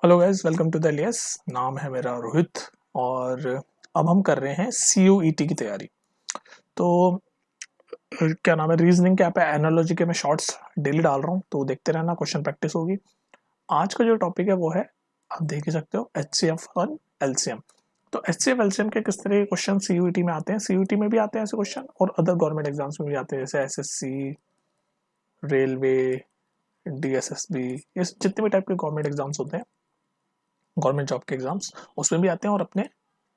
Hello guys, welcome to the Elias. नाम है मेरा रोहित और अब हम कर रहे हैं CUET की तैयारी। तो क्या नाम है, रीजनिंग के पे एनालॉजी के मैं शॉर्ट्स डेली डाल रहा हूँ, तो देखते रहना, क्वेश्चन प्रैक्टिस होगी। आज का जो टॉपिक है वो है, आप देख ही सकते हो, HCF और LCM। तो HCF LCM के किस तरह के क्वेश्चन CUET में आते हैं, CUET में भी आते हैं ऐसे क्वेश्चन, और अदर गवर्नमेंट एग्जाम्स में भी आते हैं, जैसे SSC, रेलवे, DSSB, ये जितने भी टाइप के गवर्नमेंट एग्जाम्स होते हैं, गवर्नमेंट जॉब के एग्जाम्स, उसमें भी आते हैं, और अपने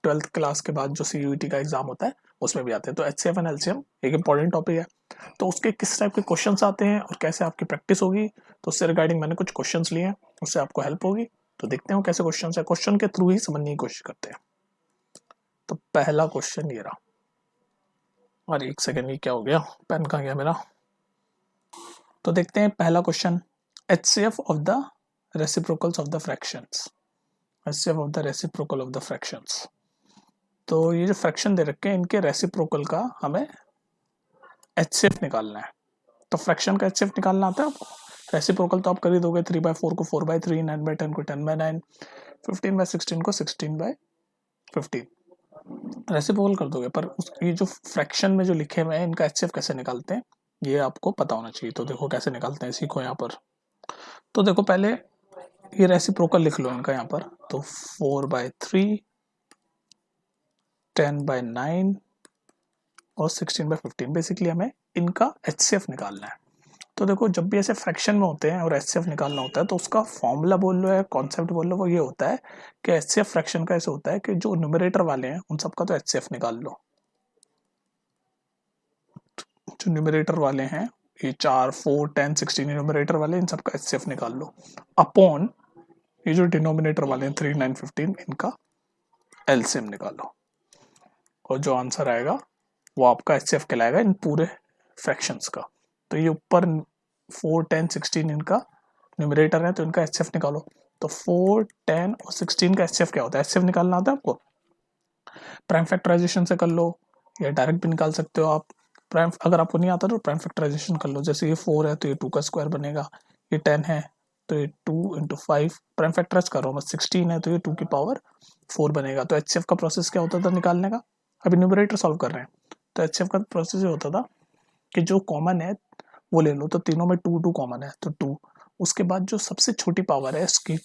12th क्लास के बाद जो CUET का एग्जाम होता है उसमें भी आते हैं। तो HCF एंड LCM एक इंपॉर्टेंट टॉपिक है। तो उसके किस टाइप के क्वेश्चंस आते हैं और कैसे आपकी प्रैक्टिस होगी, तो उससे रिगार्डिंग मैंने कुछ क्वेश्चंस लिए हैं, उससे आपको हेल्प होगी। तो देखते हैं कैसे क्वेश्चन है, क्वेश्चन के थ्रू ही समझने की कोशिश करते हैं। तो पहला क्वेश्चन ये रहा, और एक सेकेंड, ये क्या हो गया, पेन कहाँ गया मेरा। तो देखते हैं पहला question, HCF of the reciprocals of the fractions. HCF of the reciprocal of the fractions. तो ये जो फ्रैक्शन दे रखे हैं, इनके रेसिप्रोकल का हमें HCF निकालना है। तो फ्रैक्शन का HCF निकालना आता है आपको। रेसिप्रोकल तो आप कर ही दोगे, 3/4 को 4/3, 9/10 को 10/9, 15/16 को 16/15, रेसिप्रोकल कर दोगे। पर ये जो फ्रैक्शन में जो लिखे हुए हैं, इनका HCF कैसे निकालते हैं ये आपको पता होना चाहिए। तो देखो कैसे निकालते हैं, सीखो यहाँ पर। तो देखो पहले ये रेसिप्रोकल लिख लो इनका यहाँ पर। तो 4/3, 10/9 और 16/15, बेसिकली हमें इनका HCF निकालना है। तो देखो, जब भी ऐसे फ्रैक्शन में होते हैं और HCF निकालना होता है, तो उसका फॉर्मूला बोल लो या कॉन्सेप्ट बोल लो, वो ये होता है कि HCF फ्रैक्शन का ऐसे होता है कि जो न्यूमरेटर वाले हैं उन सबका तो HCF निकाल लो। जो न्यूमरेटर वाले हैं, ये 4, 4, 10, 16 न्यूमरेटर वाले, इन सबका HCF निकाल लो, अपॉन ये जो डिनोमिनेटर वाले हैं 3, 9, 15, इनका LCM निकालो। और जो आंसर आएगा वो आपका HCF कहलाएगा इन पूरे फ्रैक्शंस का। तो ये ऊपर 4, 10, 16 इनका न्यूमरेटर है, तो इनका HCF निकालो। तो 4, 10 और 16 का HCF क्या होता है, HCF निकालना आता है आपको, प्राइम फैक्टराइजेशन से कर लो या डायरेक्ट भी निकाल सकते हो आप। प्राइम अगर आपको नहीं आता तो प्राइम फैक्टराइजेशन कर लो। जैसे ये 4 है तो ये 2 का स्क्वायर बनेगा, ये 10 है तो ये 2 × 5, प्राइम फैक्टराइज कर रहा हूँ, 16 है तो ये 2 की पावर 4 बनेगा। तो HCF का प्रोसेस क्या होता था निकालने का, अभी न्यूमरेटर सॉल्व कर रहे हैं। तो HCF का प्रोसेस ये होता था कि जो कॉमन है वो ले लो, तो तीनों में 2 2 कॉमन है तो 2, उसके बाद जो सबसे छोटी पावर है उसकी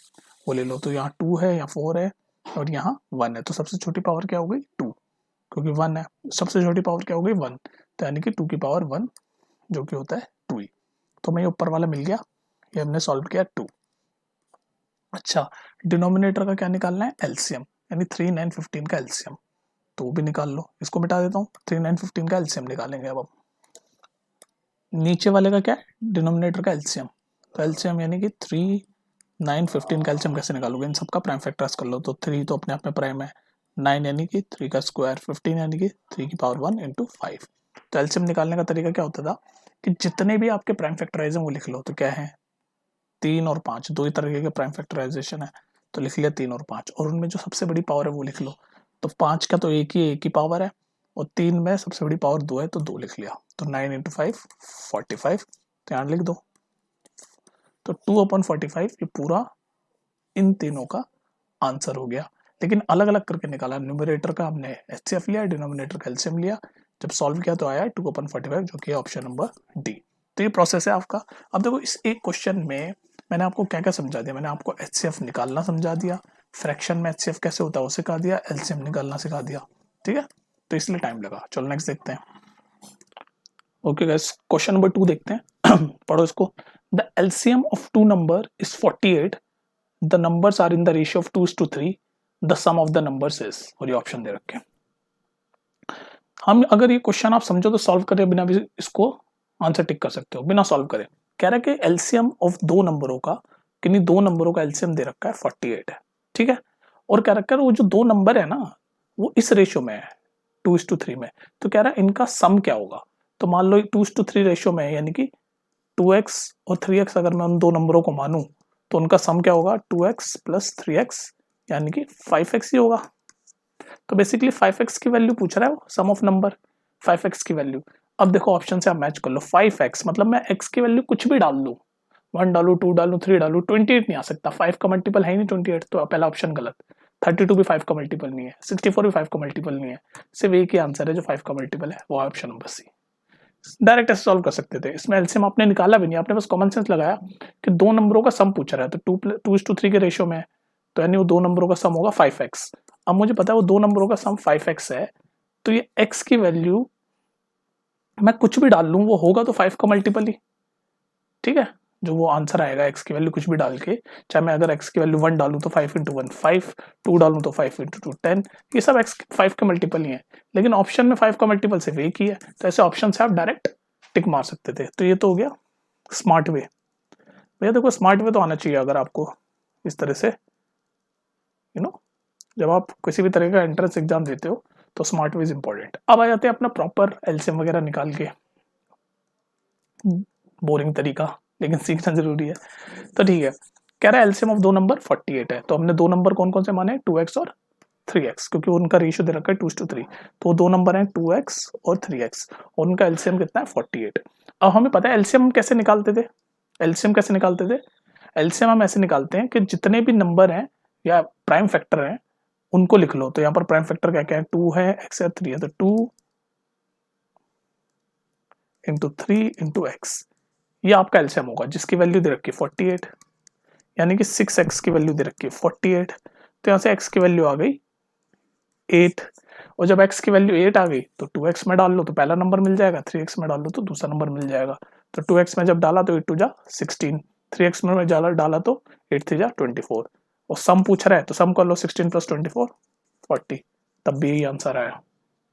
वो ले लो। तो यहाँ 2 है, यहाँ 4 है और यहाँ 1 है, तो सबसे छोटी पावर क्या हो गई 2, क्योंकि 1 है। सबसे छोटी पावर क्या हो गई 1, तो यानी कि 2 की पावर 1, जो कि होता है 2 ही। तो हमें ये ऊपर वाला मिल गया, ये हमने सॉल्व किया 2। अच्छा, डिनोमिनेटर का क्या निकालना है, LCM, यानी 3, 9, 15 का LCM, तो वो भी निकाल लो। इसको मिटा देता हूँ, 3, 9, 15 का LCM निकालेंगे। अब नीचे वाले का क्या है, डिनोमिनेटर का LCM। तो LCM यानी कि 3, 9, 15 का LCM कैसे निकालोगे, इन सबका प्राइम फैक्टर्स कर लो। तो 3 तो अपने आप में प्राइम है, 9 यानी कि 3 का स्क्वायर, 15 यानी कि 3 की पावर 1 × 5। तो LCM निकालने का तरीका क्या होता था कि जितने भी आपके प्राइम फैक्टराइजेशन वो लिख लो। तो क्या है, 3 और 5, दो ही तरीके के प्राइम फैक्टराइजेशन है, तो लिख लिया 3 और 5, और उनमें जो सबसे बड़ी पावर है वो लिख लो। तो 5 का तो एक ही पावर है, और 3 में सबसे बड़ी पावर 2 है, तो 2 लिख लिया। तो 9 × 5 45, तो यहाँ लिख दो। तो 2/45 ये पूरा इन तीनों का आंसर हो गया। लेकिन अलग अलग करके निकाला, न्यूमरेटर का हमने HCF लिया, डिनोमिनेटर का LCM लिया, जब सॉल्व किया तो आया 2/45, जो कि ऑप्शन नंबर डी। तो ये प्रोसेस है आपका। अब देखो, इस एक क्वेश्चन में मैंने आपको क्या क्या समझा दिया, मैंने आपको HCF निकालना समझा दिया, फ्रैक्शन में HCF कैसे होता है वो सिखा दिया, LCM निकालना सिखा दिया, ठीक है। तो इसलिए टाइम लगा। चलो नेक्स्ट देखते हैं। ओके गाइस, क्वेश्चन नंबर 2 देखते हैं। पढ़ो इसको। The LCM of two number is 48, the numbers are in the ratio of 2:3, the sum of the numbers is, और ये ऑप्शन दे रखे हैं। हम अगर ये क्वेश्चन आप समझो तो सॉल्व करे बिना भी इसको आंसर टिक कर सकते हो, बिना सॉल्व करे। कह रहा है कि एलसीएम ऑफ दो नंबरों का, किन्हीं दो नंबरों का एलसीएम दे रखा है 48 है, ठीक है। और कह रखा है वो जो दो नंबर है ना, वो इस रेशियो में है 2:3 में। तो कह रहा है इनका सम क्या होगा। तो मान लो 2:3 रेशियो में है, यानी कि 2x और 3x अगर मैं उन दो नंबरों को मानूं, तो उनका सम क्या होगा 2x + 3x, यानी कि 5x ही होगा। तो बेसिकली 5x की वैल्यू पूछ रहा है वो, सम ऑफ नंबर 5x की वैल्यू। अब देखो ऑप्शन से आप मैच कर लो, 5x मतलब मैं x की वैल्यू कुछ भी डाल दूं 1 डालू, 2 डालू, 3 डालू, 28 नहीं आ सकता, 5 का मल्टीपल है ही नहीं 28, तो पहला ऑप्शन गलत। 32 भी 5 का मल्टीपल नहीं है, 64 भी 5 का मल्टीपल नहीं है, सिर्फ एक ही आंसर है जो 5 का मल्टीपल है, वो है ऑप्शन नंबर सी। डायरेक्ट ऐसे सॉल्व कर सकते थे, इसमें एलसीएम आपने निकाला भी नहीं, आपने बस कॉमन सेंस लगाया कि दो नंबरों का सम पूछ रहा है, तो 2:3 के रेशियो में है, तो यानी वो दो नंबरों का सम होगा 5x। अब मुझे पता है वो दो नंबरों का सम 5x है, तो ये x की वैल्यू मैं कुछ भी डाल लूं वो होगा तो 5 का मल्टीपल ही, ठीक है। जो वो आंसर आएगा x की वैल्यू कुछ भी डाल के, चाहे मैं अगर x की वैल्यू 1 डालूं तो 5 इंटू 1 5, 2 डालूं तो 5 इंटू 2 10, ये सब x 5 के मल्टीपल ही है, लेकिन ऑप्शन में 5 का मल्टीपल सिर्फ एक ही है, तो ऐसे ऑप्शन से आप डायरेक्ट टिक मार सकते थे। तो ये तो हो गया स्मार्ट वे। भैया देखो स्मार्ट वे तो आना चाहिए अगर आपको इस तरह से, जब आप किसी भी तरह का एंट्रेंस एग्जाम देते हो तो स्मार्ट वे इज इंपॉर्टेंट। अब आ जाते हैं अपना प्रॉपर एलसीएम वगैरह निकाल के, बोरिंग तरीका लेकिन सीखना जरूरी है। तो ठीक है, कह रहा है एलसीएम ऑफ दो नंबर 48 है, तो हमने दो नंबर कौन कौन से माने, 2x और 3x, क्योंकि उनका रेशियो दे रखा है 2:3, तो दो नंबर हैं 2x और 3x, और उनका एलसीएम कितना है 48। अब हमें पता है एलसीएम कैसे निकालते थे, एलसीएम कैसे निकालते थे, एलसीएम हम ऐसे निकालते हैं कि जितने भी नंबर हैं या प्राइम फैक्टर हैं उनको लिख लो, तो यहाँ पर प्राइम फैक्टर क्या क्या है, 2 है, x है, 3 है, तो 2 इंटू 3 इंटू एक्स, ये आपका एलसीएम होगा, जिसकी वैल्यू दे रखी है 48, यानी कि 6x की वैल्यू दे रखी है 48, तो यहाँ से x की वैल्यू आ गई 8, और जब x की वैल्यू 8 आ गई तो 2x में डाल लो तो पहला नंबर मिल जाएगा, 3x में डाल लो तो दूसरा नंबर मिल जाएगा, तो 2x में जब डाला तो 8 2 जा 16, 3x में डाला तो 8 3 जा 24, और सम पूछ रहा है तो सम कर लो 16 प्लस 24 40, तब भी यही आंसर आया,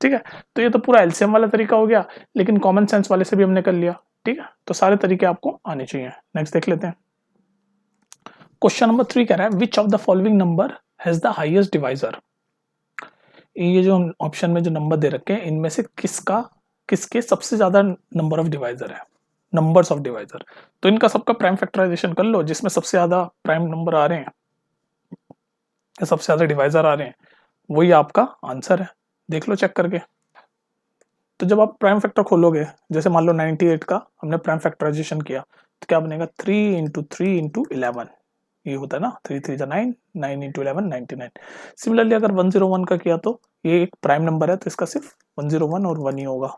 ठीक है। तो ये तो पूरा एलसीएम वाला तरीका हो गया, लेकिन कॉमन सेंस वाले से भी हमने कर लिया, ठीक है। तो सारे तरीके आपको आने चाहिए। नेक्स्ट देख लेते हैं, क्वेश्चन नंबर 3 कह रहा है which of the following number has the highest divisor. ये जो ऑप्शन में जो नंबर दे रखे हैं इनमें से किसके सबसे ज्यादा नंबर ऑफ डिवाइजर है, नंबर्स ऑफ डिवाइजर, तो इनका सबका प्राइम फैक्टराइजेशन कर लो, जिसमें सबसे ज्यादा प्राइम नंबर आ रहे हैं या सबसे ज्यादा डिवाइजर आ रहे हैं वही आपका आंसर है, देख लो चेक करके। तो जब आप प्राइम फैक्टर खोलोगे, जैसे मान लो 98 का हमने प्राइम फैक्टराइजेशन किया, तो क्या बनेगा 3 इंटू 3 इंटू 11, ये होता है ना 3 3 9, 9 इंटू 11 99। सिमिलरली अगर 101 का किया तो ये एक प्राइम नंबर है तो इसका सिर्फ 101 और 1 ही होगा,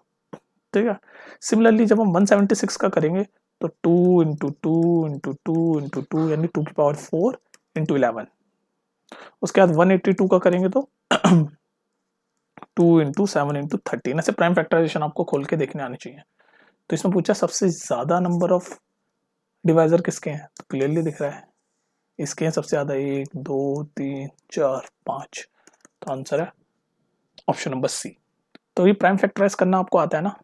ठीक है। सिमिलरली जब हम 176 का करेंगे तो 2 इंटू 2 इंटू 2 इंटू 2 यानी 2 की पावर 4 इंटू 11, उसके बाद 182 का करेंगे तो 2 इंटू 7 इंटू 13, ऐसे प्राइम फैक्टराइजेशन आपको खोल के देखने आने चाहिए। तो इसमें पूछा सबसे ज्यादा नंबर ऑफ डिवाइजर किसके हैं, तो क्लियरली दिख रहा है इसके हैं सबसे ज्यादा 1 2 3 4 5, तो आंसर है ऑप्शन नंबर सी। तो ये प्राइम फैक्टराइज करना आपको आता है ना,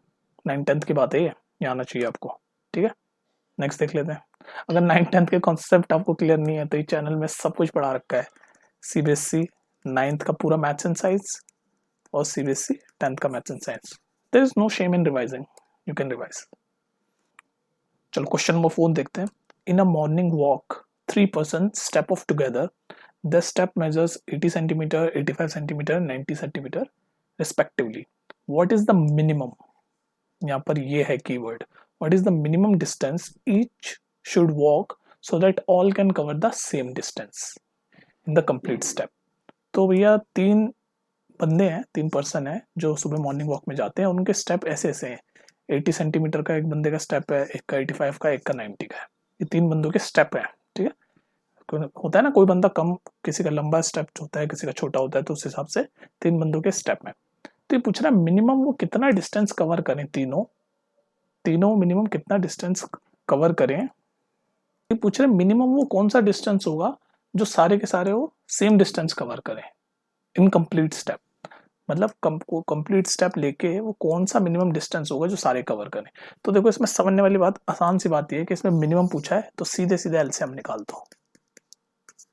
9th 10th की बात है ये आना चाहिए आपको, ठीक है। नेक्स्ट देख लेते हैं, अगर 9th 10th के कॉन्सेप्ट आपको क्लियर नहीं है तो इस चैनल में सब कुछ पढ़ा रखा है, सीबीएसई 9th का पूरा मैथ्स एंड साइंस और सीबीएसई 10th का maths and science, there is no shame in revising, you can revise. चलो क्वेश्चन नंबर 4 देखते हैं, in a morning walk 3 persons step off together, the step measures 80 centimeter, 85 centimeter, 90 centimeter respectively. What is the minimum, यहाँ पर ये है keyword, what is the minimum distance each should walk so that all can cover the same distance in the complete step। तो भैया तीन बंदे हैं, 3 person है जो सुबह मॉर्निंग वॉक में जाते हैं, उनके स्टेप ऐसे ऐसे हैं, 80 सेंटीमीटर का एक बंदे का स्टेप है, एक का 85 का, एक का 90 का है, ये 3 बंदों के स्टेप है, ठीक है। होता है ना कोई बंदा कम, किसी का लंबा स्टेप होता है, किसी का छोटा होता है, तो उस हिसाब से 3 बंदों के स्टेप है। तो ये पूछ रहा है मिनिमम वो कितना डिस्टेंस कवर करें, तीनों मिनिमम कितना डिस्टेंस कवर करें, ये पूछ रहे मिनिमम वो कौन सा डिस्टेंस होगा जो सारे के सारे वो सेम डिस्टेंस कवर करें इन कंप्लीट स्टेप, मतलब कंप्लीट स्टेप लेके वो कौन सा मिनिमम डिस्टेंस होगा जो सारे कवर करें। तो देखो इसमें समझने वाली बात, आसान सी बात ये है कि इसमें मिनिमम पूछा है तो सीधे सीधे एलसीएम निकाल दो,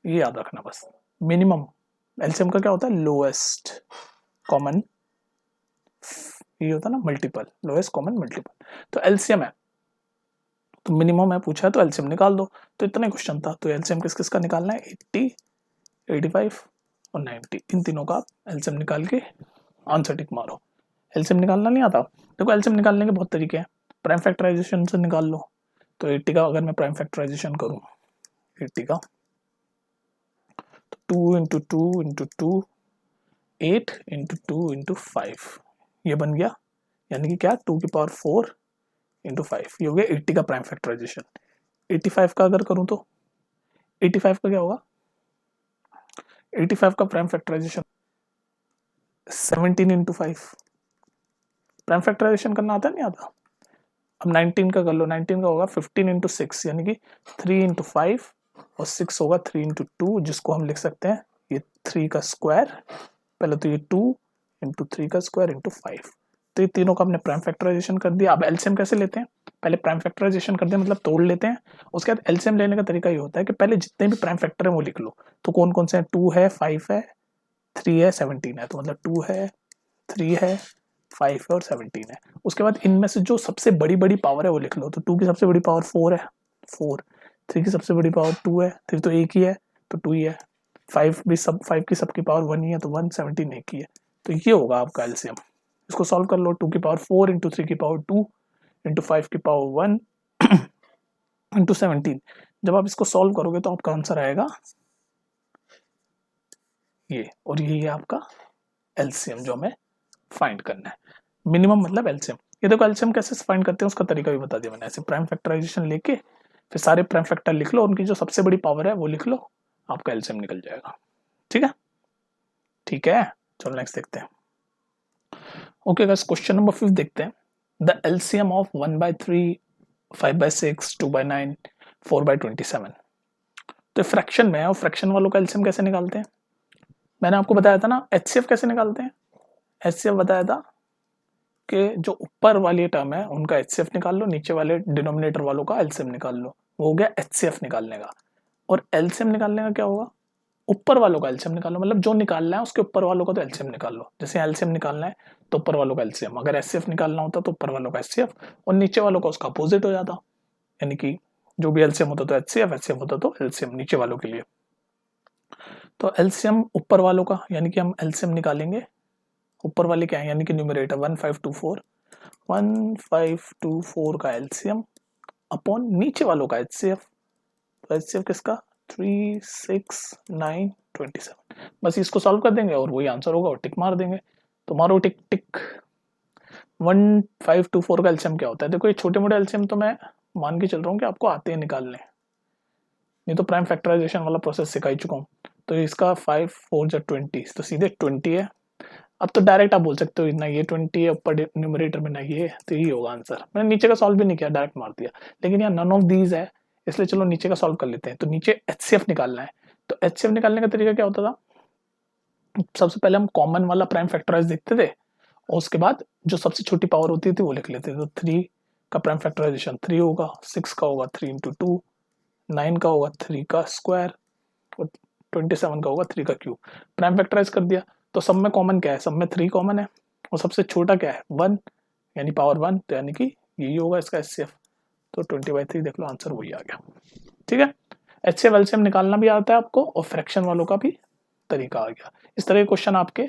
ये याद रखना बस। मिनिमम एलसीएम का क्या होता है, लोएस्ट कॉमन, ये होता है ना मल्टीपल, लोएस्ट कॉमन मल्टीपल, तो एलसीएम है तो मिनिमम है पूछा है तो एलसीएम निकाल दो। तो इतना क्वेश्चन था, तो एलसीएम किस किस का निकालना है, 80 85 और 90, इन तीनों का एलसीएम निकाल के आंसर टिक मारो। एलसीएम निकालना नहीं आता, देखो एलसीएम निकालने के बहुत तरीके हैं, प्राइम फैक्टराइजेशन से निकाल लो, तो 80 का अगर मैं प्राइम फैक्टराइजेशन करूँ 80 का, तो 2 इंटू 2 इंटू 2 8 इंटू 2 इंटू 5 ये बन गया, यानी कि क्या 2 की पावर 4 इंटू 5 ये हो गया 80 का प्राइम फैक्टराइजेशन। 85 का अगर करूँ तो 85 का क्या होगा, 85 का prime factorisation 17 into 5। Prime factorisation करना आता है नहीं आता। अब 19 का कर लो, 19 का होगा 15 इंटू 6 यानी कि 3 इंटू 5 और 6 होगा 3 इंटू 2, जिसको हम लिख सकते हैं ये 3 का स्क्वायर, पहले तो ये 2 इंटू 3 का स्क्वायर इंटू 5। तो ये तीनों का हमने प्राइम फैक्टराइजेशन कर दिया। अब एलसीएम कैसे लेते हैं, पहले प्राइम फैक्टराइजेशन कर दिया मतलब तोड़ लेते हैं, उसके बाद एलसीएम लेने का तरीका ये होता है कि पहले जितने भी प्राइम फैक्टर है वो लिख लो। तो कौन कौन से हैं, 2 है, 5 है, 3 है, 17 है। तो मतलब 2 है, 3 है, 5 है और 17 है। उसके बाद इनमें से जो सबसे बड़ी बड़ी पावर है वो लिख लो। तो 2 की सबसे बड़ी पावर 4 है, 4। 3 की सबसे बड़ी पावर 2 है, 3 तो एक ही है तो 2 ही है। 5 भी सब 5 की सबकी पावर 1 ही है तो 1, 17 एक ही है। तो ये होगा आपका एलसीएम। इसको सॉल्व कर लो, 2 की पावर 4 इंटू 3 की पावर 2 इंटू 5 की पावर 1 इंटू 17। जब आप इसको सॉल्व करोगे तो आपका आंसर आएगा ये, और यही है आपका एलसीएम जो हमें फाइंड करना है। मिनिमम मतलब एलसीएम। ये देखो एलसीएम कैसे फाइंड करते हैं उसका तरीका भी बता दिया मैंने। ऐसे प्राइम फैक्टराइजेशन लेके फिर सारे प्राइम फैक्टर लिख लो, उनकी जो सबसे बड़ी पावर है वो लिख लो, आपका एलसीएम निकल जाएगा। ठीक है, ठीक है, चलो नेक्स्ट देखते हैं। ओके गाइस, क्वेश्चन नंबर 5 देखते हैं। The LCM of 1/3, 5/6, 2/9, 4/27। तो फ्रैक्शन में है और फ्रैक्शन वालों का एलसीएम कैसे निकालते हैं, मैंने आपको बताया था ना एचसीएफ कैसे निकालते हैं। एचसीएफ बताया था कि जो ऊपर वाली टर्म है उनका एचसीएफ निकाल लो, नीचे वाले डिनोमिनेटर वालों का एलसीएम निकाल लो। वो हो गया एचसीएफ निकालने का। और एलसीएम निकालने का क्या होगा, ऊपर वालों का एलसीएम निकालो, मतलब जो निकालना है उसके ऊपर वालों का तो एलसीएम निकाल लो। जैसे एलसीएम निकालना है तो ऊपर वालों का एलसीएम, अगर एचसीएफ निकालना होता तो ऊपर वालों का एचसीएफ और नीचे वालों का उसका अपोजिट हो जाता, यानी कि जो भी एलसीएम होता तो एचसीएफ, एचसीएफ होता तो एलसीएम नीचे वालों के लिए। तो एलसीएम ऊपर वालों का, यानी कि हम एलसीएम निकालेंगे ऊपर वाले क्या है, यानी कि न्यूमरेटर 1524 का एलसीएम अपॉन नीचे वालों का एचसीएफ। तो एचसीएफ किसका 3, 6, 9, 27। बस इसको सॉल्व कर देंगे और वही आंसर होगा और टिक मार देंगे। तो मारो टिक टिक। 1524 का एलसीएम क्या होता है, देखो ये छोटे मोटे एलसीएम तो मैं मान के चल रहा हूँ कि आपको आते हैं निकालने, नहीं तो प्राइम फैक्टराइजेशन वाला प्रोसेस सिखा ही चुका हूँ। तो इसका 5 4 जा 20, तो सीधे 20 है। अब तो डायरेक्ट आप बोल सकते हो ना ये 20 है ऊपर न्यूमरेटर में ना ये, तो यही होगा आंसर। मैंने नीचे का सॉल्व भी नहीं किया, डायरेक्ट मार दिया। लेकिन यहाँ नन ऑफ दीज है, इसलिए चलो नीचे का सॉल्व कर लेते हैं। तो नीचे एचसीएफ निकालना है। तो एचसीएफ निकालने का तरीका क्या होता था, सबसे पहले हम कॉमन वाला प्राइम फैक्टराइज देखते थे और उसके बाद जो सबसे छोटी पावर होती थी वो लिख लेते थे। तो 3 का प्राइम फैक्टराइजेशन 3 होगा, 6 का होगा 3 इंटू 2, 9 का होगा 3 का स्क्वायर और 27 का होगा 3 का क्यूब। प्राइम फैक्टराइज कर दिया। तो सब में कॉमन क्या है, सब में 3 कॉमन है और सबसे छोटा क्या है 1, यानी पावर 1, तो यानी कि यही होगा इसका एचसीएफ। तो 20/3 देख लो आंसर वही आ गया। ठीक है, एचसीएफ एलसीएम निकालना भी आता है आपको और फ्रैक्शन वालों का भी तरीका आ गया। इस तरह के क्वेश्चन आपके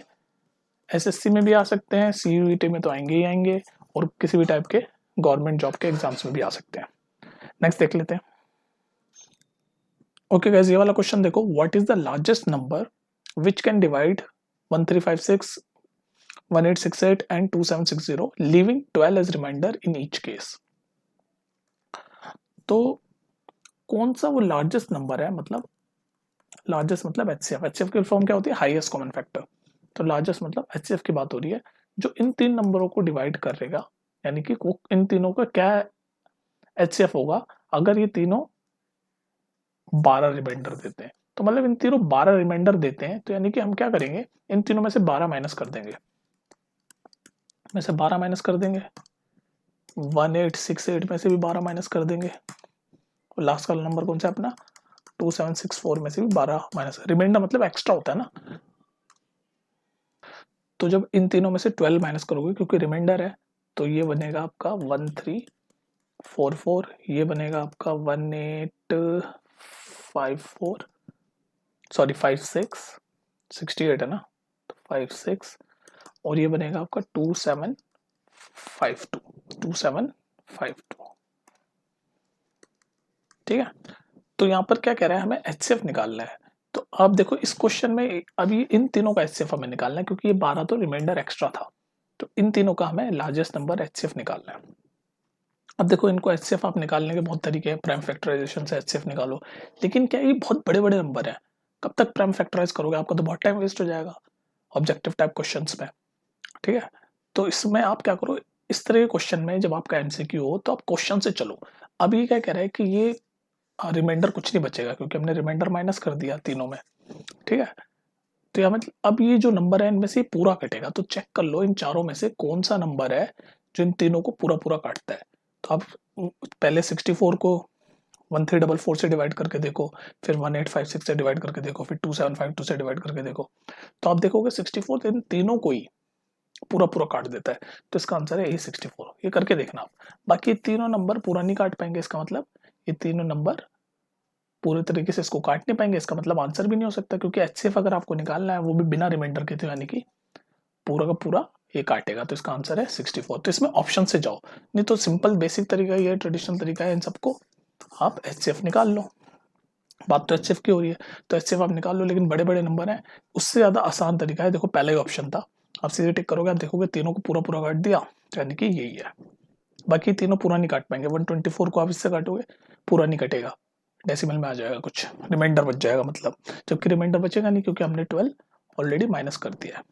एसएससी में भी आ सकते हैं, सीयूईटी में तो आएंगे ही आएंगे और किसी भी टाइप के गवर्नमेंट जॉब के एग्जाम्स में भी आ सकते हैं। नेक्स्ट देख लेते हैं। ओके गाइस, ये वाला क्वेश्चन देखो, what is the largest number which can divide 1356, 1868 and 2760 leaving 12 as remainder in each case. तो कौन सा वो लार्जेस्ट नंबर है, मतलब लार्जेस्ट मतलब एचसीएफ, एचसीएफ की फॉर्म क्या होती है हाईएस्ट कॉमन फैक्टर। तो लार्जेस्ट मतलब एचसीएफ की बात हो रही है, जो इन तीन नंबरों को डिवाइड करेगा, यानी कि इन तीनों का क्या एचसीएफ होगा अगर ये तीनों 12 रिमाइंडर देते हैं। तो मतलब इन तीनों 12 रिमाइंडर देते हैं, तो यानी कि हम क्या करेंगे, इन तीनों में से 12 माइनस कर देंगे, में से 12 माइनस कर देंगे, 1868 में से भी 12 माइनस कर देंगे और लास्ट का नंबर कौन सा है अपना 2764 में से भी 12 माइनस, रिमाइंडर मतलब एक्स्ट्रा होता है ना। तो जब इन तीनों में से 12 माइनस करोगे क्योंकि रिमाइंडर है, तो ये बनेगा आपका 1344, ये बनेगा आपका 1854, सॉरी 56, 68 है ना, तो 56 और ये बनेगा आपका 2752, 2752। ठीक है। तो यहाँ पर क्या कह रहा है, हमें HCF निकालना है। तो अब देखो इस क्वेश्चन में अभी इन तीनों का HCF हमें निकालना है, क्योंकि ये 12 तो रिमाइंडर एक्स्ट्रा था, तो इन तीनों का हमें लार्जेस्ट नंबर HCF निकालना है। अब देखो इनको HCF आप निकालने के बहुत तरीके हैं, प्राइम फैक्टराइजेशन से HCF निकालो, लेकिन क्या ये बहुत बड़े बड़े नंबर है, कब तक प्राइम फैक्टराइज करोगे, आपका तो बहुत टाइम वेस्ट हो जाएगा ऑब्जेक्टिव टाइप क्वेश्चंस में। ठीक है, तो इसमें आप क्या करो, इस तरह के क्वेश्चन में जब आपका MCQ हो तो आप क्वेश्चन से चलो। अब ये क्या कह रहा है कि ये रिमाइंडर कुछ नहीं बचेगा, क्योंकि हमने रिमाइंडर माइनस कर दिया तीनों में। ठीक है, तो या मतलब अब ये जो नंबर है इनमें से ये पूरा कटेगा, तो चेक कर लो इन चारों में से कौन सा नंबर है जो इन तीनों को पूरा पूरा काटता है। तो आप पहले 64 को 1344 से डिवाइड करके देखो, फिर 1856 से डिवाइड करके देखो, फिर 2752 से डिवाइड करके देखो, तो आप देखोगे 64 इन तीनों को ही पूरा पूरा काट देता है। तो इसका आंसर है A64। ये करके देखना आप। बाकी तीनों नंबर पूरा नहीं काट पाएंगे, इसका मतलब ये तीनों नंबर पूरे तरीके से इसको काट नहीं पाएंगे, इसका मतलब आंसर भी नहीं हो सकता, क्योंकि HCF अगर आपको निकालना है वो भी बिना रिमाइंडर के थे, यानी कि पूरा का पूरा ये काटेगा। तो इसका आंसर है 64। तो इसमें ऑप्शन से जाओ, नहीं तो सिंपल बेसिक तरीका ये ट्रेडिशनल तरीका है, इन सबको आप HCF निकाल लो। बात तो HCF की हो रही है, तो HCF आप निकाल लो, लेकिन बड़े बड़े नंबर हैं, उससे ज़्यादा आसान तरीका है। देखो पहला ही ऑप्शन था, आप सीधे टिक करोगे, आप देखोगे तीनों को पूरा पूरा काट दिया, तो यानी कि यही है। बाकी तीनों पूरा नहीं काट पाएंगे, 124 को आप इससे काटोगे पूरा नहीं कटेगा, डेसिमल में आ जाएगा, कुछ रिमाइंडर बच जाएगा मतलब, जबकि रिमाइंडर बचेगा नहीं, क्योंकि हमने 12 ऑलरेडी माइनस कर दिया है।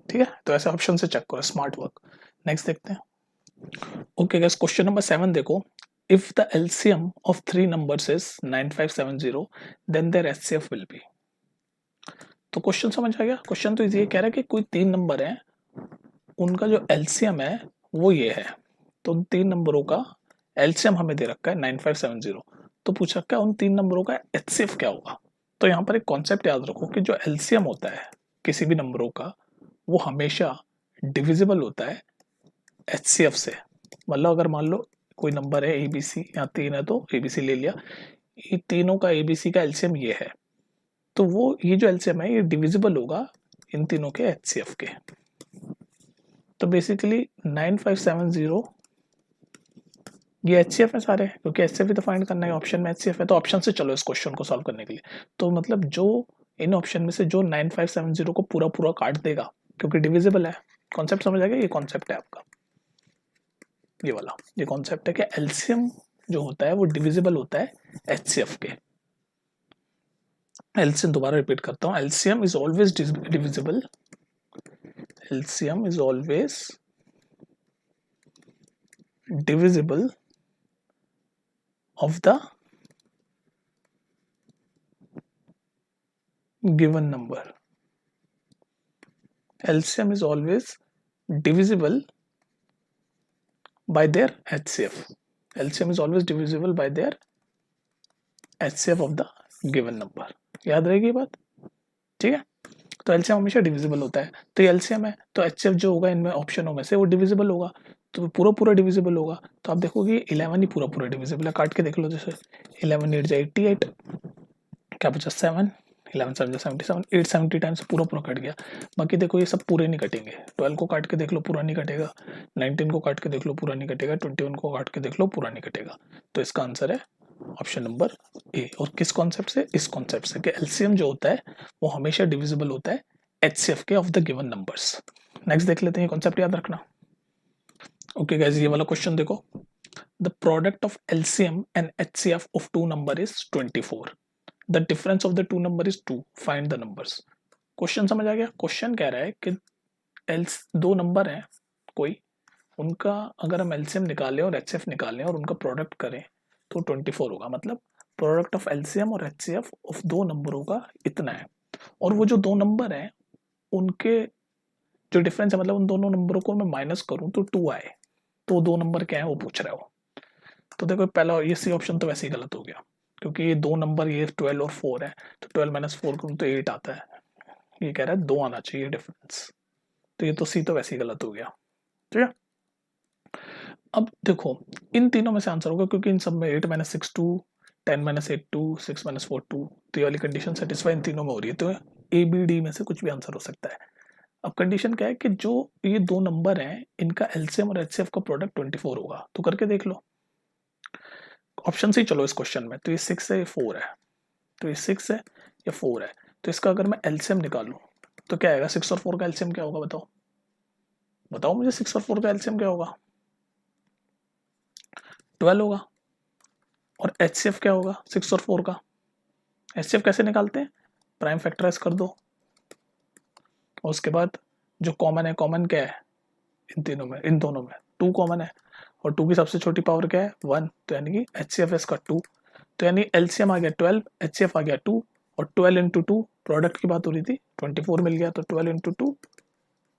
ठीक है, तो ऐसे ऑप्शन से चेक करो, स्मार्ट वर्क। नेक्स्ट देखते हैं। ओके गाइस, क्वेश्चन नंबर 7 देखो, if the LCM of three numbers is 9570 then their HCF will be. तो क्वेश्चन समझ आ गया। क्वेश्चन तो ये कह रहा है कि कोई तीन नंबर है, उनका जो LCM है वो ये है, तो उन तीन नंबरों का LCM हमें दे रखा है 9570, तो पूछ रखा है उन तीन नंबरों का HCF क्या होगा। तो यहाँ पर एक कॉन्सेप्ट याद रखो कि जो LCM होता है किसी भी नंबरों का, वो हमेशा डिविजिबल होता है HCF से। मतलब अगर मान लो कोई नंबर है ABC, यहाँ तीन है तो ABC ले लिया, ये तीनों का ABC का LCM ये है, तो वो ये जो LCM है ये डिविजिबल होगा इन तीनों के HCF के। तो बेसिकली 9570 ये HCF है सारे, क्योंकि HCF ही तो फाइंड करना है, ऑप्शन में HCF है, तो ऑप्शन से चलो इस क्वेश्चन को सॉल्व करने के लिए। तो मतलब जो इन ऑप्शन में से जो 9570 को पूरा पूरा काट देगा, क्योंकि डिविजिबल है, कॉन्सेप्ट समझ आ गया, ये कॉन्सेप्ट है आपका, ये वाला ये कॉन्सेप्ट है कि LCM जो होता है वो डिविजिबल होता है HCF के। LCM दोबारा रिपीट करता हूँ, LCM is always divisible, LCM is always divisible of the given number. LCM is always divisible by their HCF. LCM is always divisible by their HCF of the given number. याद रहेगी ये बात, ठीक है। तो LCM हमेशा divisible होता है, तो ये LCM है, तो HCF जो होगा इनमें ऑप्शनों में से वो डिविजिबल होगा, तो पूरा पूरा डिविजिबल होगा। तो आप देखोगे 11 ही पूरा पूरा डिविजिबल है, काट के देख लो, जैसे 11 8 88, क्या बचा 7, 11 7 77, 870 टाइम्स पूरा पूरा कट गया। बाकी देखो ये सब पूरे नहीं कटेंगे, 12 को काट के देख लो पूरा नहीं कटेगा, 19 को काट के देख लो पूरा नहीं कटेगा, 21 को काट के देख लो पूरा नहीं कटेगा। तो इसका आंसर है ऑप्शन नंबर ए। और किस कॉन्सेप्ट से, इस कॉन्सेप्ट से कि एलसीएम जो होता है वो हमेशा डिविजिबल होता है एचसीएफ के of the given numbers. Next देख लेते हैं, कॉन्सेप्ट याद रखना। ओके गाइस, ये वाला क्वेश्चन देखो, the product of LCM and HCF of two number is 24, the difference of the two number is 2, find the numbers. Question समझ आ गया। क्वेश्चन कह रहा है कि दो नंबर हैं कोई, उनका अगर हम एलसीएम निकालें और एचसीएफ निकालें और उनका प्रोडक्ट करें तो 24 होगा। मतलब प्रोडक्ट ऑफ एलसीएम और एचसीएफ ऑफ दो नंबरों का इतना है, और वो जो दो नंबर हैं उनके जो डिफरेंस है, मतलब उन दोनों नंबरों को मैं माइनस करूं तो 2 आए, तो दो नंबर क्या है वो पूछ रहा है वो। तो देखो पहला ये सी ऑप्शन तो वैसे ही गलत हो गया, क्योंकि ये दो नंबर, ये 12 और 4 है, तो 12 माइनस 4 करूँ तो 8 आता है, ये कह रहा है 2 आना चाहिए डिफरेंस, तो ये तो सी तो वैसे ही गलत हो गया। ठीक है, अब देखो इन तीनों में से आंसर होगा, क्योंकि इन सब में 8 माइनस 6 2, 10 माइनस 8 2, 6 माइनस 4 2, तो ये वाली कंडीशन सेटिस्फाई इन तीनों में हो रही है, तो ए बी डी में से कुछ भी आंसर हो सकता है। अब कंडीशन क्या है कि जो ये दो नंबर हैं इनका एलसीएम और एचसीएफ का प्रोडक्ट 24 होगा, तो करके देख लो। ऑप्शन से ही चलो इस क्वेश्चन में, तो ये 6 है, ये 4 है, तो ये 6 है, ये 4 है, तो इसका अगर मैं एलसीएम निकालूं तो क्या आएगा? 6 और 4 का एलसीएम क्या होगा? बताओ बताओ मुझे, 6 और 4 का एलसीएम क्या होगा? 12 होगा। और एचसीएफ क्या होगा 6 और 4 का? एचसीएफ कैसे निकालते हैं? प्राइम फैक्टराइज कर दो, और उसके बाद जो कॉमन है, कॉमन क्या है इन तीनों में, इन दोनों में 2 कॉमन है, और 2 की सबसे छोटी पावर क्या है? 1, तो यानी कि एचसीएफ इसका 2, तो यानी एलसीएम आ गया 12, एचसीएफ आ गया 2, और 12 इंटू 2 प्रोडक्ट की बात हो रही थी, 24 मिल गया, तो 12 इंटू 2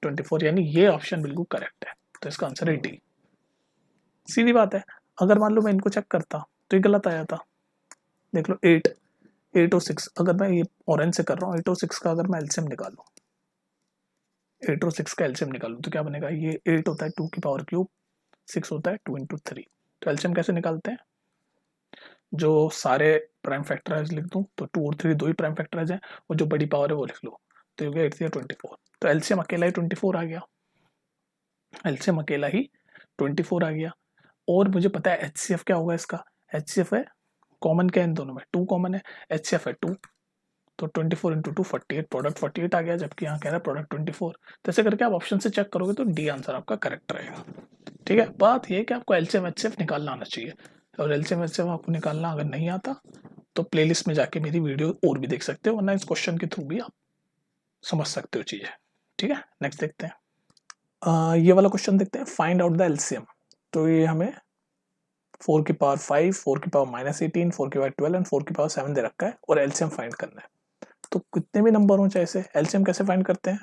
24, यानी ये ऑप्शन बिल्कुल करेक्ट है, तो इसका आंसर है डी। सीधी बात है। अगर मान लो मैं इनको चेक करता तो ये गलत आया था, देख लो 8 और 6, अगर मैं ये ऑरेंज से कर रहा हूँ, 8 और 6 का अगर मैं एलसीएम निकालूं, 8 और 6 का एलसीएम निकालूं तो क्या बनेगा? ये 8 होता है 2 की पावर क्यूब, 6 होता है 2 इंटू 3, तो एलसीएम कैसे निकालते हैं? जो सारे प्राइम फैक्टराइज लिख दूं तो 2 और 3 दो ही प्राइम फैक्टराइज हैं, और जो बड़ी पावर है वो लिख लो, तो हो गया 8 या 24, तो एलसीएम अकेला ही 24 आ गया, एलसीएम अकेला ही 24 आ गया। और मुझे पता है एचसीएफ क्या होगा इसका? एचसीएफ है, कॉमन क्या है इन दोनों में? 2 कॉमन है, एचसीएफ है 2, तो 24 इंटू 2 48, प्रोडक्ट 48 आ गया, जबकि यहाँ कह रहा है प्रोडक्ट 24, तो ऐसे करके आप ऑप्शन से चेक करोगे तो डी आंसर आपका करेक्ट रहेगा। ठीक है, बात ये है कि आपको एलसीएम एचसीएफ निकालना आना चाहिए, और एलसीएम एचसीएफ आपको निकालना अगर नहीं आता तो प्लेलिस्ट में जाके मेरी वीडियो और भी देख सकते हो, वरना इस क्वेश्चन के थ्रू भी आप समझ सकते हो चीज़ें। ठीक है, नेक्स्ट देखते हैं। ये वाला क्वेश्चन देखते हैं, फाइंड आउट द एलसीएम। तो ये हमें 4 की पावर 5, 4 की पावर -18, 4 की पावर 12 एंड 4 की पावर 7 दे रखा है, और एलसीएम फाइंड करना है। तो कितने भी नंबर हो चाहे से, एलसीएम कैसे फाइंड करते हैं?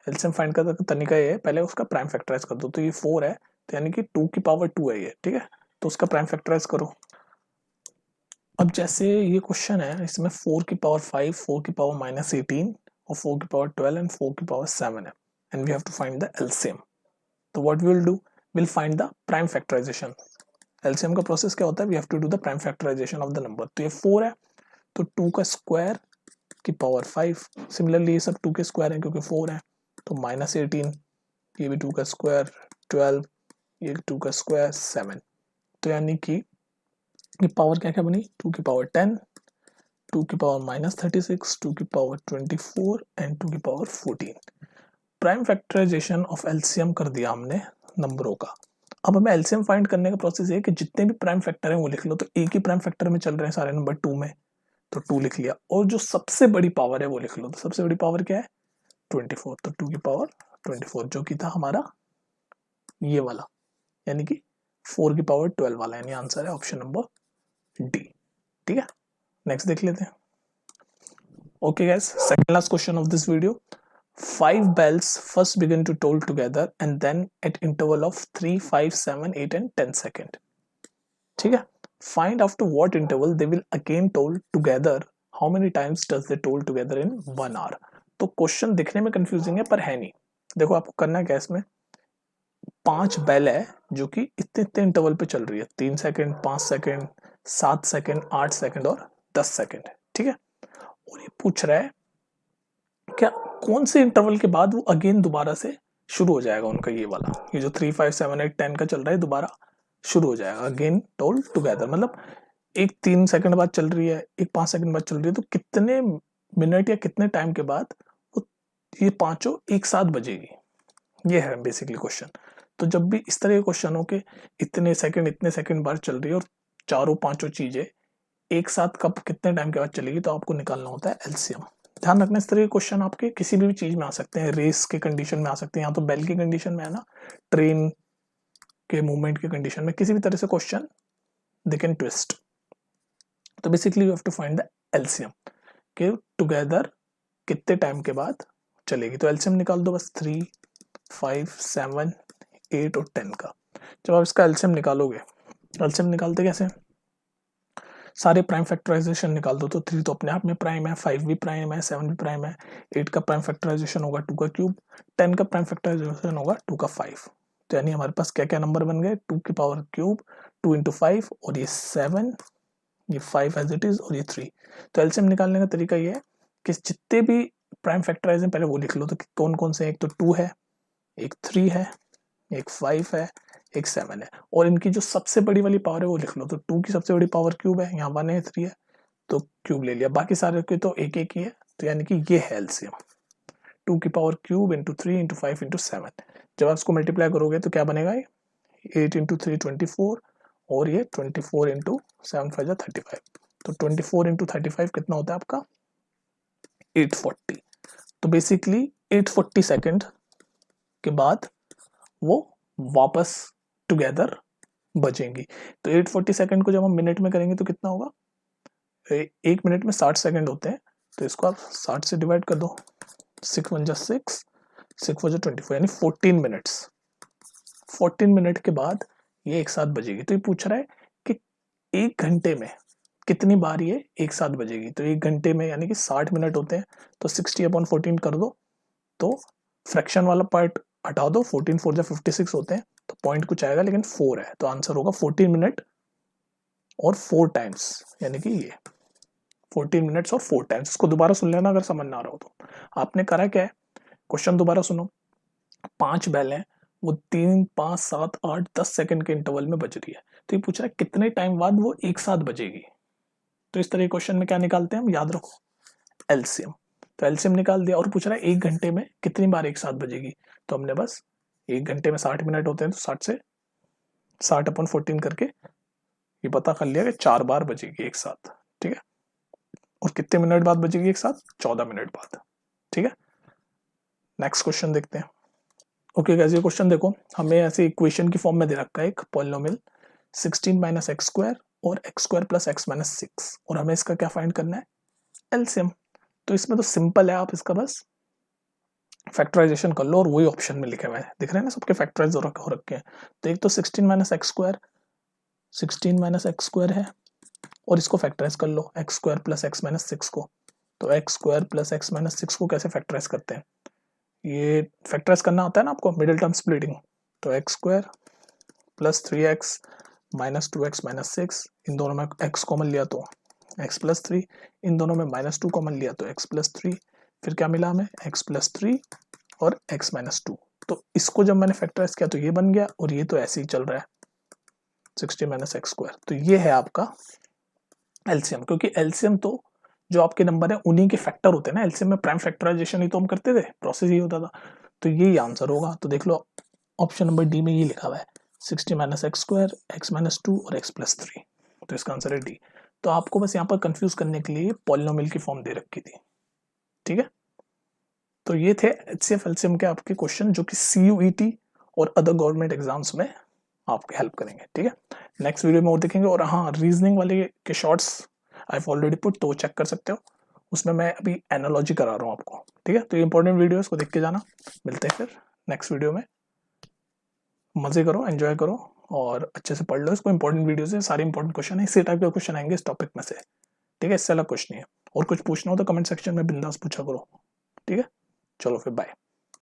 एलसीएम फाइंड करने का तरीका ये है, पहले उसका प्राइम फैक्टराइज कर दो, तो ये 4 है, तो यानी कि 2 की पावर 2 है ये, ठीक है, तो उसका प्राइम फैक्टराइज करो। अब जैसे ये क्वेश्चन है, इसमें 4 की पावर 5, 4 की पावर -18 और 4 की पावर 12 एंड 4 की पावर 7 है, and we have to find the LCM. तो what we will do, will find the prime factorisation. LCM का प्रोसेस क्या होता है? We have to do the prime factorisation of the number. तो ये 4 है, तो 2 का स्क्वायर की पावर 5, सिमिलरली ये सब 2 के स्क्वायर है क्योंकि 4 है, तो -18, ये भी 2 का स्क्वायर, 12, ये 2 का स्क्वायर 7, तो यानी कि ये पावर क्या क्या बनी? 2 की पावर 10, 2 की पावर -36, 2 की पावर 24 एंड 2 की power 14। Prime factorisation of LCM कर दिया हमने नंबरों का। अब हमें एलसीएम फाइंड करने का प्रोसेस है कि जितने भी प्राइम फैक्टर हैं वो लिख लो, तो एक ही प्राइम फैक्टर में चल रहे हैं सारे नंबर 2 में, तो 2 लिख लिया, और जो सबसे बड़ी पावर है वो लिख लो, तो सबसे बड़ी पावर क्या है? 24, तो 2 की पावर 24, जो कि था हमारा ये वाला, यानी कि 4 की पावर 12 वाला, यानी आंसर है ऑप्शन नंबर डी। ठीक है, नेक्स्ट देख लेते हैं। Okay guys, second last question of this video. 5 bells first begin to toll together and then at interval of 3, 5, 7, 8 and 10 second. ठीक है, find after what interval they will again toll together, how many times does they toll together in 1 hour. तो question दिखने में confusing है पर है नहीं। देखो आपको करना क्या है, इसमें 5 बेल है जो कि इतने इतने इंटरवल पे चल रही है, 3 सेकंड, 5 सेकंड, 7 सेकंड, 8 सेकंड और 10 सेकंड। ठीक है, और ये पूछ रहा है क्या कौन से इंटरवल के बाद वो अगेन दोबारा से शुरू हो जाएगा उनका, ये वाला, ये जो 3, 5, 7, 8, 10 का चल रहा है दोबारा शुरू हो जाएगा, अगेन टोल टुगेदर, मतलब एक 3 सेकंड बाद चल रही है, एक 5 सेकंड बाद चल रही है, तो कितने मिनट या कितने टाइम के बाद वो ये पांचों एक साथ बजेगी, ये है बेसिकली क्वेश्चन। तो जब भी इस तरह के क्वेश्चन हो के इतने सेकंड बाद चल रही है और चारों पांचों चीजें एक साथ कब कितने टाइम के बाद चलेगी, तो आपको निकालना होता है एलसीएम। ध्यान रखना, इस तरह के क्वेश्चन आपके किसी भी चीज में आ सकते हैं, रेस के कंडीशन में आ सकते हैं, यहाँ तो बेल की कंडीशन में है ना, ट्रेन के मूवमेंट के कंडीशन में, किसी भी तरह से क्वेश्चन दे कैन ट्विस्ट। तो basically you have to find the LCM के टुगेदर कितने टाइम के बाद चलेगी, तो एलसीएम निकाल दो बस 3, 5, 7, 8 और 10 का। जब आप इसका एलसीएम निकालोगे, एलसीएम निकालते कैसे, सारे प्राइम फैक्टराइजेशन निकाल दो, तो 3 तो अपने आप में प्राइम है, 5 भी प्राइम है, 7 भी प्राइम है, 8 का प्राइम फैक्टराइजेशन होगा 2 का क्यूब, 10 का प्राइम फैक्टराइजेशन होगा 2 का 5, तो यानी हमारे पास क्या क्या नंबर बन गए, 2 की पावर क्यूब, 2 इंटू 5, और ये 7, ये 5 एज इट इज, और ये 3। तो एलसीएम निकालने का तरीका ये है कि जितने भी प्राइम फैक्टराइज हैं पहले वो लिख लो, तो कौन कौन से, एक तो 2 है, एक 3 है, एक 5 है, एक 7 है, और इनकी जो सबसे बड़ी वाली पावर है वो लिख लो। तो 2 की सबसे बड़ी पावर क्यूब है, यहाँ 1 है 3 है, तो क्यूब ले लिया, बाकी सारे के तो एक एक ही है, तो यानी कि ये है एलसीएम 2 की power cube into 3 into 5 into 7। जब आप इसको मल्टीप्लाई करोगे तो क्या बनेगा, 8 इंटू 3 24, और ये 24 इंटू 7 5 35। तो 24 इंटू 35 कितना होता है आपका 840। तो बेसिकली 840 सेकेंड के बाद वो वापस टुगेदर बचेंगी। तो 840 सेकेंड को जब हम मिनट में करेंगे तो कितना होगा, एक मिनट में 60 सेकेंड होते हैं, तो इसको आप 60 से डिवाइड कर दो, 6 1 जा 6, 6 4 जा 24, यानी 14 मिनट्स। 14 मिनट के बाद ये एक साथ बजेगी। तो ये पूछ रहा है कि एक घंटे में कितनी बार ये एक साथ बजेगी। तो एक घंटे में यानी कि 60 मिनट होते हैं, तो 60/14 कर दो, तो फ्रैक्शन वाला पार्ट हटा दो, 14 4 जा 56 होते हैं, तो पॉइंट कुछ आएगा लेकिन 4 है, तो आंसर होगा 14 मिनट और 4 टाइम्स, यानी कि ये 14 मिनट्स और 4 टाइम्स। इसको दोबारा सुन लेना अगर समझ ना आ रहा हो तो। आपने करा क्या है, क्वेश्चन दोबारा सुनो, 5 बैल हैं, वो 3 5 7 8 10 सेकंड के इंटरवल में बज रही है, तो ये पूछ रहा है कितने टाइम बाद वो एक साथ बजेगी। तो इस तरह क्वेश्चन में क्या निकालते हैं हम, याद रखो एलसीएम। तो एलसीएम निकाल दिया, और पूछ रहा है एक घंटे में कितनी बार एक साथ बजेगी। तो हमने बस एक घंटे में 60 मिनट होते हैं, तो 60 से 60/14 करके ये पता कर लिया कि 4 बार बजेगी एक साथ, ठीक है। और कितने मिनट बाद बजेगी एक साथ, 14 मिनट बाद, ठीक है। नेक्स्ट क्वेश्चन देखते हैं। ओके गाइस, ये क्वेश्चन देखो, हमें ऐसे इक्वेशन की फॉर्म में दे रखा है एक पॉलिनोमियल 16 माइनस एक्स स्क्वायर और x square plus x minus 6, और हमें इसका क्या फाइंड करना है, एलसीएम। तो इसमें तो सिंपल है, आप इसका बस फैक्टराइजेशन कर लो, और वही ऑप्शन में लिखे हुए हैं, दिख रहे हैं ना सबके फैक्टराइज हो रखे हैं। तो एक तो 16 माइनस एक्स स्क्वायर है, और इसको फैक्टराइज कर लो, x square plus x minus 6 को। तो x square plus x minus 6 को कैसे फैक्टराइज करते हैं, ये फैक्टराइज करना आता है ना आपको, मिडिल टर्म स्प्लिटिंग। तो x square plus 3x minus 2x minus 6, इन दोनों में x कॉमन लिया तो x प्लस 3, इन दोनों में माइनस 2 कॉमन लिया तो x प्लस 3, फिर क्या मिला हमें x प्लस 3 और x माइनस 2। तो इसको जब मैंने फैक्टराइज किया तो ये बन गया, और ये तो ऐसे ही चल रहा है 60 माइनस एक्स स्क्वायर। तो ये है आपका एलसीएम, क्योंकि एलसीएम तो जो आपके नंबर है उन्हीं के फैक्टर होते हैं ना, एलसीएम में प्राइम फैक्टराइजेशन ही तो हम करते थे, प्रोसेस ही होता था। तो यही आंसर होगा। तो देख लो ऑप्शन नंबर डी में ये लिखा हुआ है 60 minus x square, x minus 2 और एक्स प्लस 3, तो इसका आंसर है डी। तो आपको बस यहाँ पर कंफ्यूज करने के लिए पॉलिनोमियल की फॉर्म दे रखी थी, ठीक है। तो ये थे एचसीएफ एलसीएम के आपके क्वेश्चन, जो कि सीयूईटी और अदर गवर्नमेंट एग्जाम्स में आपकी हेल्प करेंगे, ठीक है। नेक्स्ट वीडियो में और देखेंगे। और हाँ, रीजनिंग वाले के shorts I have already put, तो चेक कर सकते हो, उसमें मैं अभी एनालॉजी करा रहा हूँ आपको, ठीक है। तो ये इंपॉर्टेंट वीडियो है, इसको देख के जाना। मिलते हैं फिर नेक्स्ट वीडियो में, मजे करो, एंजॉय करो, और अच्छे से पढ़ लो इसको। इंपॉर्टेंट वीडियो से सारे इंपॉर्टेंट क्वेश्चन है, इसी टाइप के क्वेश्चन आएंगे इस टॉपिक में से, ठीक है। इससे अलग कुछ नहीं है। और कुछ पूछना हो तो कमेंट सेक्शन में बिंदास पूछा करो, ठीक है। चलो फिर बाय।